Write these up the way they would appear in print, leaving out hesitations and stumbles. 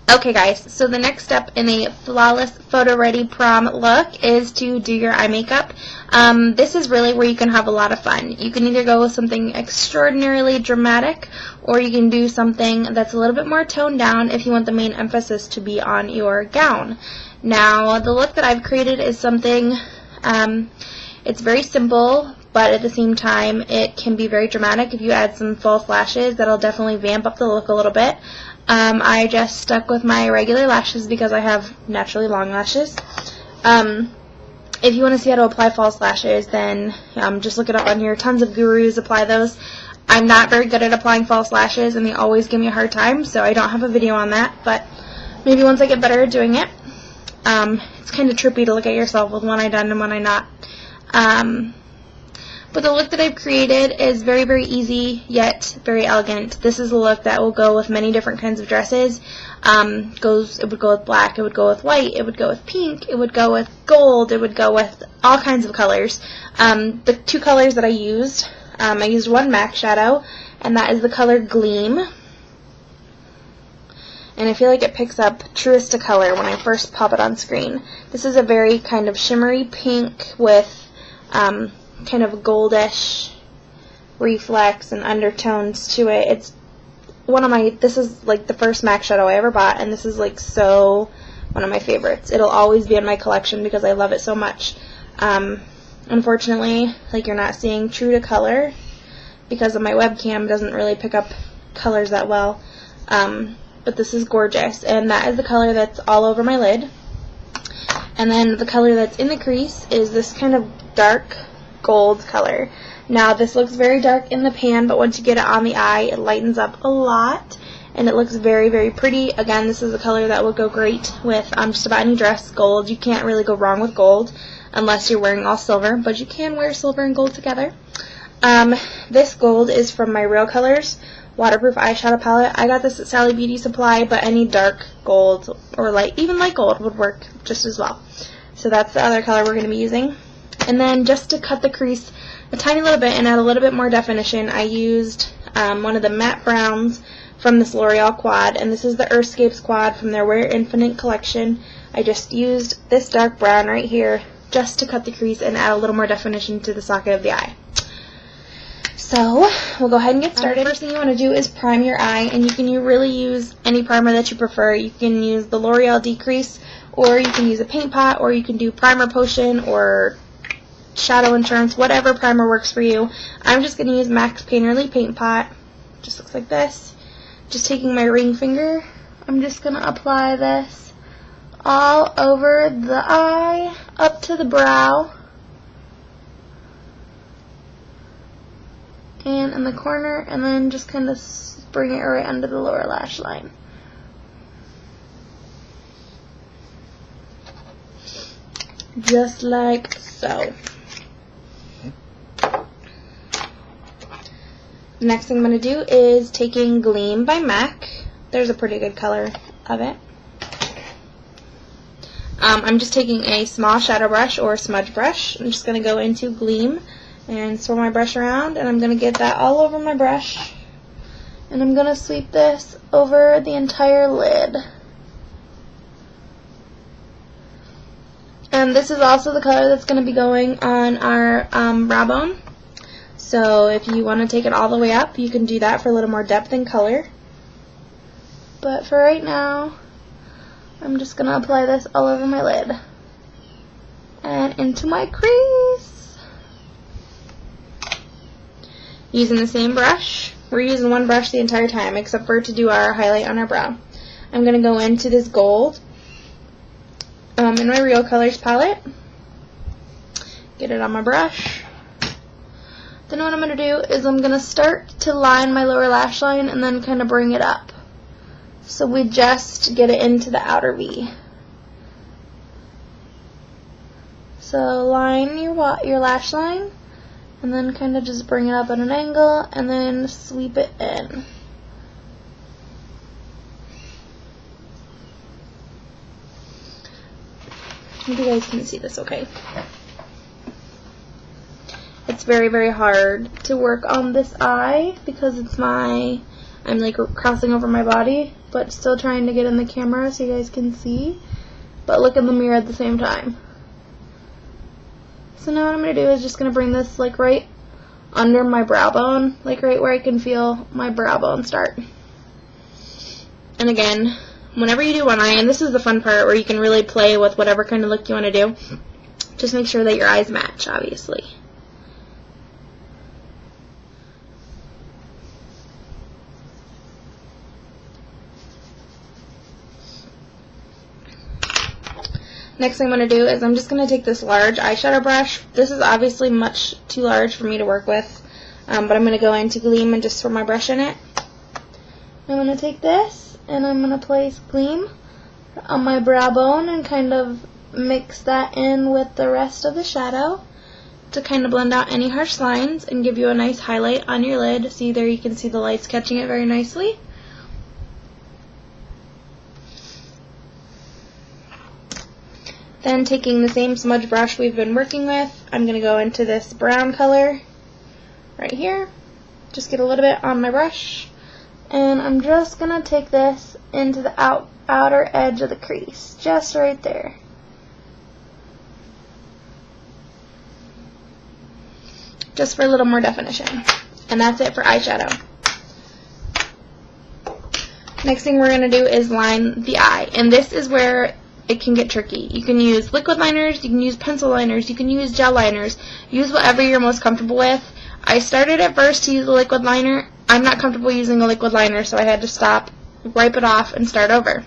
Okay guys, so the next step in a flawless photo ready prom look is to do your eye makeup. This is really where you can have a lot of fun. You can either go with something extraordinarily dramatic, or you can do something that's a little bit more toned down if you want the main emphasis to be on your gown. Now the look that I've created is something, it's very simple, but at the same time it can be very dramatic. If you add some false lashes, that'll definitely vamp up the look a little bit. I just stuck with my regular lashes because I have naturally long lashes. If you want to see how to apply false lashes, then just look it up on here. Tons of gurus apply those. I'm not very good at applying false lashes, and they always give me a hard time, so I don't have a video on that, but maybe once I get better at doing it. It's kind of trippy to look at yourself with one eye done and one eye not. But the look that I've created is very, very easy, yet very elegant. This is a look that will go with many different kinds of dresses. It would go with black, it would go with white, it would go with pink, it would go with gold, it would go with all kinds of colors. The two colors that I used one MAC shadow, and that is the color Gleam. And I feel like it picks up truest to color when I first pop it on screen. This is a very kind of shimmery pink with kind of goldish reflex and undertones to it. It's this is like the first MAC shadow I ever bought, and this is like so one of my favorites. It'll always be in my collection because I love it so much. Unfortunately, like, you're not seeing true to color because of my webcam doesn't really pick up colors that well. But this is gorgeous, and that is the color that's all over my lid. And then the color that's in the crease is this kind of dark gold color. Now this looks very dark in the pan, but once you get it on the eye, it lightens up a lot, and it looks very, very pretty. Again, this is a color that would go great with just about any dress. Gold, you can't really go wrong with gold unless you're wearing all silver, but you can wear silver and gold together. This gold is from my Real Colors waterproof eyeshadow palette. I got this at Sally Beauty Supply, but any dark gold or even light gold would work just as well. So that's the other color we're going to be using. And then just to cut the crease a tiny little bit and add a little bit more definition, I used one of the matte browns from this L'Oreal quad, and this is the Earthscapes quad from their Wear Infinite collection. I just used this dark brown right here just to cut the crease and add a little more definition to the socket of the eye. So we'll go ahead and get started. First thing you want to do is prime your eye, and you can really use any primer that you prefer. You can use the L'Oreal Decrease, or you can use a paint pot, or you can do primer potion or shadow insurance, whatever primer works for you. I'm just going to use MAC's Painterly Paint Pot. Just looks like this. Just taking my ring finger, I'm just going to apply this all over the eye, up to the brow, and in the corner, and then just kind of bring it right under the lower lash line. Just like so. The next thing I'm going to do is taking Gleam by MAC. There's a pretty good color of it. I'm just taking a small shadow brush or smudge brush. I'm just going to go into Gleam and swirl my brush around, and I'm going to get that all over my brush. And I'm going to sweep this over the entire lid. And this is also the color that's going to be going on our brow bone. So if you want to take it all the way up, you can do that for a little more depth and color. But for right now, I'm just going to apply this all over my lid and into my crease. Using the same brush. We're using one brush the entire time except for to do our highlight on our brow. I'm going to go into this gold in my Real Colors palette. Get it on my brush. Then what I'm going to do is I'm going to start to line my lower lash line and then kind of bring it up. So we just get it into the outer V. So line your lash line and then kind of just bring it up at an angle and then sweep it in. Maybe you guys can see this okay. It's very, very hard to work on this eye because I'm like crossing over my body, but still trying to get in the camera so you guys can see, but look in the mirror at the same time. So now what I'm going to do is just going to bring this like right under my brow bone, like right where I can feel my brow bone start. And again, whenever you do one eye, and this is the fun part where you can really play with whatever kind of look you want to do, just make sure that your eyes match, obviously. Next thing I'm going to do is I'm just going to take this large eyeshadow brush. This is obviously much too large for me to work with, but I'm going to go into Gleam and just throw my brush in it. I'm going to take this and I'm going to place Gleam on my brow bone and kind of mix that in with the rest of the shadow to kind of blend out any harsh lines and give you a nice highlight on your lid. See, there you can see the lights catching it very nicely. Then taking the same smudge brush we've been working with, I'm going to go into this brown color right here. Just get a little bit on my brush. And I'm just going to take this into the outer edge of the crease, just right there. Just for a little more definition. And that's it for eyeshadow. Next thing we're going to do is line the eye. And this is where it can get tricky. You can use liquid liners, you can use pencil liners, you can use gel liners. Use whatever you're most comfortable with. I started at first to use a liquid liner. I'm not comfortable using a liquid liner, so I had to stop, wipe it off, and start over.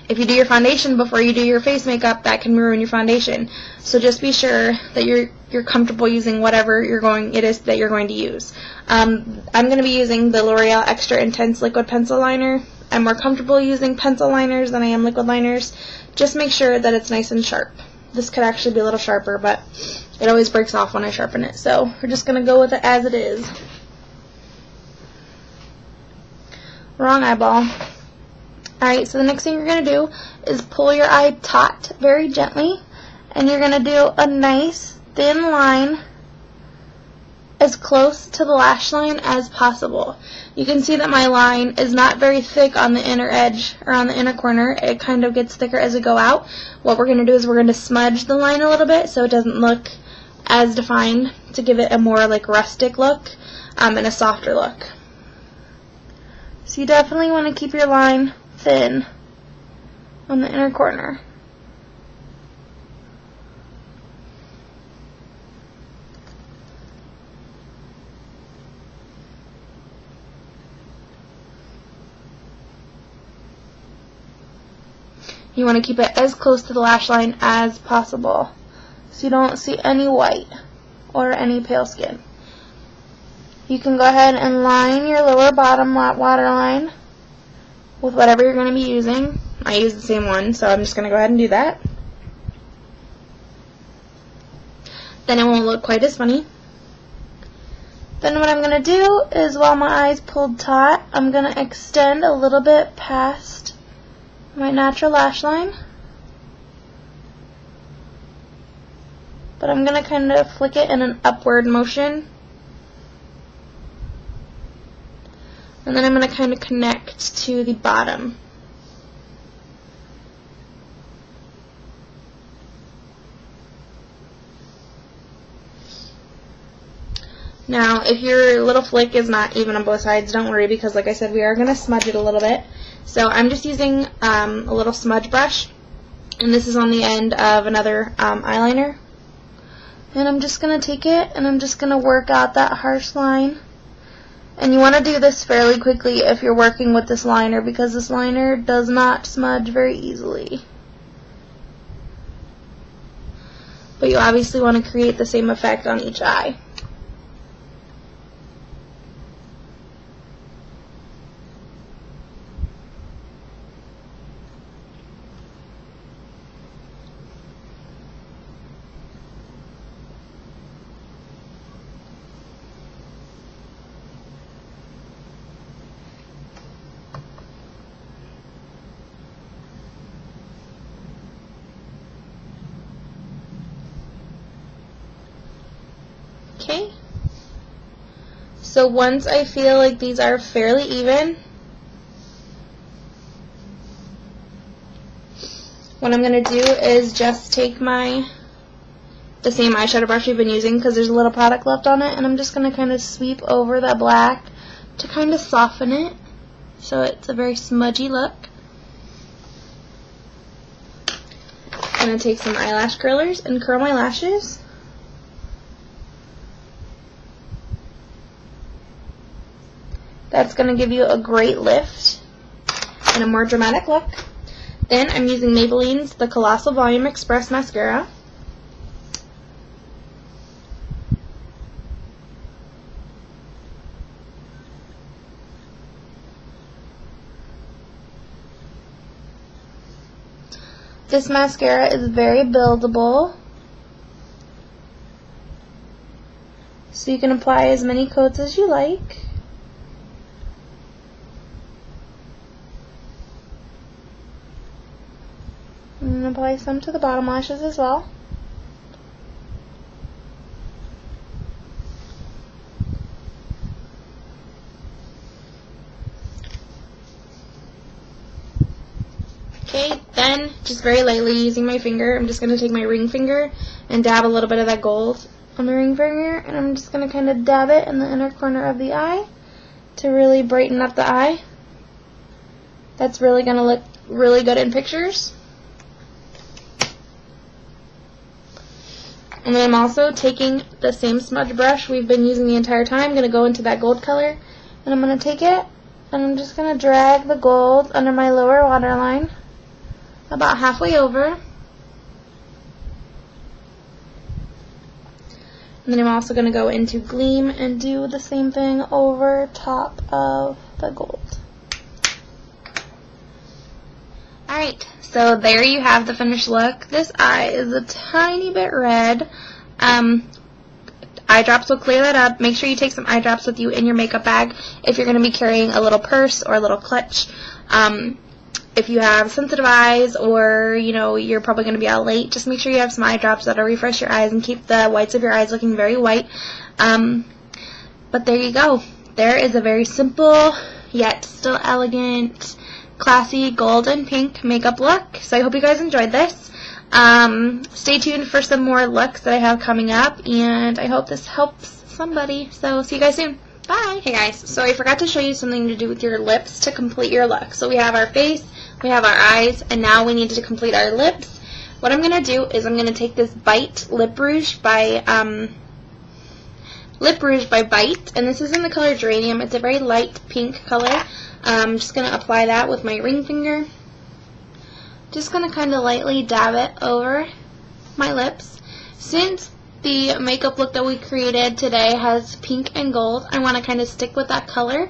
If you do your foundation before you do your face makeup, that can ruin your foundation. So just be sure that you're comfortable using whatever it is that you're going to use. I'm going to be using the L'Oreal Extra Intense Liquid Pencil Liner. I'm more comfortable using pencil liners than I am liquid liners. Just make sure that it's nice and sharp. This could actually be a little sharper, but it always breaks off when I sharpen it. So we're just going to go with it as it is. Wrong eyeball. Alright, so the next thing you're going to do is pull your eye taut very gently, and you're going to do a nice thin line as close to the lash line as possible. You can see that my line is not very thick on the inner edge or on the inner corner. It kind of gets thicker as we go out. What we're going to do is we're going to smudge the line a little bit so it doesn't look as defined, to give it a more like rustic look and a softer look. So you definitely want to keep your line thin on the inner corner. You want to keep it as close to the lash line as possible so you don't see any white or any pale skin. You can go ahead and line your lower bottom waterline with whatever you're going to be using. I use the same one, so I'm just going to go ahead and do that. Then it won't look quite as funny. Then what I'm going to do is, while my eye's pulled taut, I'm going to extend a little bit past my natural lash line, but I'm going to kind of flick it in an upward motion, and then I'm going to kind of connect to the bottom. Now, if your little flick is not even on both sides, don't worry, because like I said, we are going to smudge it a little bit. So I'm just using a little smudge brush, and this is on the end of another eyeliner. And I'm just going to take it, and I'm just going to work out that harsh line. And you want to do this fairly quickly if you're working with this liner, because this liner does not smudge very easily. But you obviously want to create the same effect on each eye. Okay, so once I feel like these are fairly even, what I'm going to do is just take the same eyeshadow brush we've been using, because there's a little product left on it, and I'm just going to kind of sweep over that black to kind of soften it so it's a very smudgy look. I'm going to take some eyelash curlers and curl my lashes. That's going to give you a great lift and a more dramatic look. Then I'm using Maybelline's The Colossal Volume Express Mascara. This mascara is very buildable, so you can apply as many coats as you like. And apply some to the bottom lashes as well. Okay, then just very lightly using my finger, I'm just going to take my ring finger and dab a little bit of that gold on my ring finger, and I'm just going to kind of dab it in the inner corner of the eye to really brighten up the eye. That's really going to look really good in pictures. And then I'm also taking the same smudge brush we've been using the entire time. I'm going to go into that gold color, and I'm going to take it, and I'm just going to drag the gold under my lower waterline about halfway over. And then I'm also going to go into Gleam and do the same thing over top of the gold. Alright, so there you have the finished look. This eye is a tiny bit red. Eye drops will clear that up. Make sure you take some eye drops with you in your makeup bag if you're going to be carrying a little purse or a little clutch. If you have sensitive eyes, or you're probably going to be out late, just make sure you have some eye drops that'll refresh your eyes and keep the whites of your eyes looking very white. But there you go. There is a very simple yet still elegant, classy gold and pink makeup look. So I hope you guys enjoyed this. Stay tuned for some more looks that I have coming up, and I hope this helps somebody. So see you guys soon. Bye! Hey guys, so I forgot to show you something to do with your lips to complete your look. So we have our face, we have our eyes, and now we need to complete our lips. What I'm going to do is I'm going to take this Bite Lip Rouge by Bite, and this is in the color Geranium. It's a very light pink color. I'm just going to apply that with my ring finger. Just going to kind of lightly dab it over my lips. Since the makeup look that we created today has pink and gold, I want to kind of stick with that color.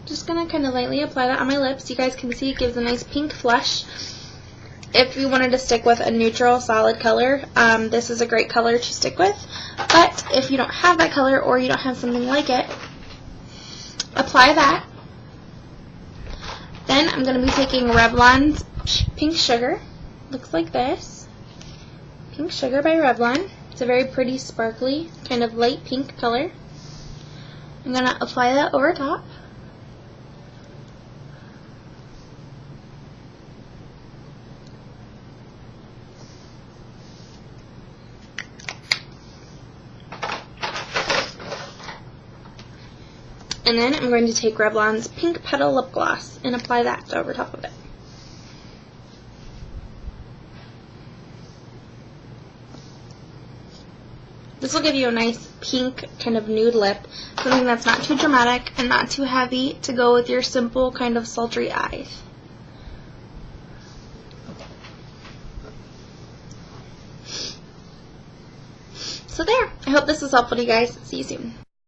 Just going to kind of lightly apply that on my lips. You guys can see it gives a nice pink flush. If you wanted to stick with a neutral solid color, this is a great color to stick with. But if you don't have that color, or you don't have something like it, apply that. Then I'm going to be taking Revlon's Pink Sugar. Looks like this. Pink Sugar by Revlon. It's a very pretty, sparkly, kind of light pink color. I'm going to apply that over top. And then I'm going to take Revlon's Pink Petal Lip Gloss and apply that over top of it. This will give you a nice pink kind of nude lip, something that's not too dramatic and not too heavy to go with your simple kind of sultry eyes. So there, I hope this was helpful to you guys. See you soon.